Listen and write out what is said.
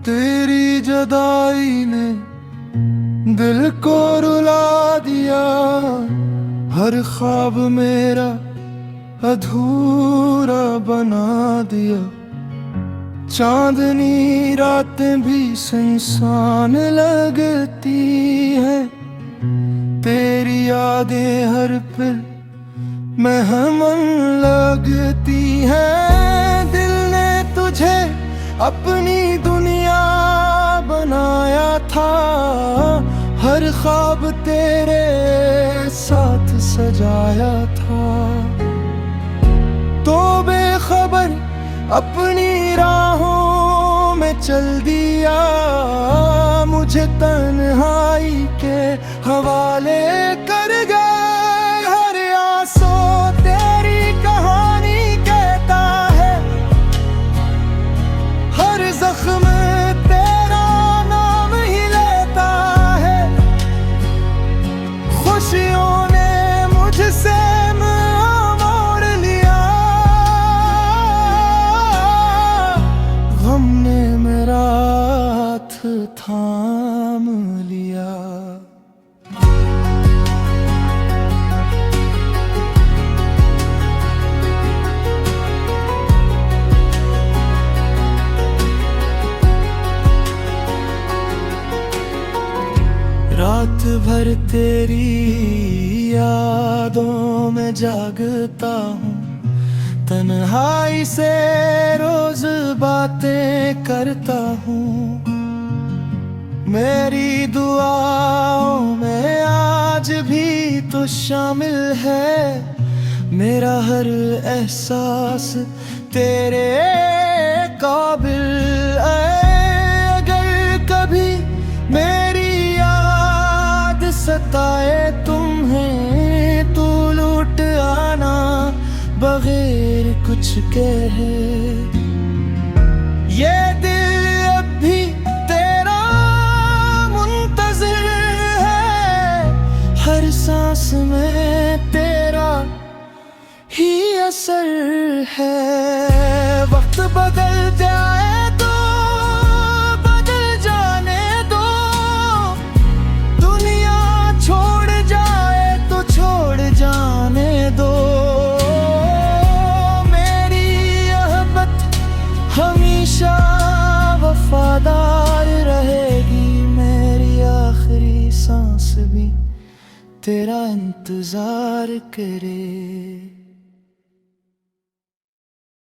तेरी जुदाई ने दिल को रुला दिया, हर ख्वाब मेरा अधूरा बना दिया। चांदनी रातें भी सुनसान लगती है, तेरी यादें हर पल मेहमान लगती हैं। दिल ने तुझे अपनी दुनिया बनाया था, हर ख्वाब तेरे साथ सजाया था। तो बेखबर अपनी राहों में चल दिया, मुझे तन्हाई के हवाले कर गए। हर आंसू तेरी कहानी कहता है, हर जख्म तेरा नाम ही लेता है। खुशियों ने मुझसे मोड़ लिया, गम ने मेरा हाथ थाम लिया। रात भर तेरी यादों में जागता हूँ, तन्हाई से रोज बातें करता हूँ। मेरी दुआओं में आज भी तो शामिल है, मेरा हर एहसास तेरे काबिल है। अगर कभी मेरी सताए तुम्हें, तू लूट आना बगैर कुछ कहे। ये दिल अब भी तेरा मुंतज़िर है, हर सांस में तेरा ही असर है। वक्त बदल जाए तो बदल जाने दो, जाने दो। मेरी मोहब्बत हमेशा वफादार रहेगी, मेरी आखिरी सांस भी तेरा इंतजार करे।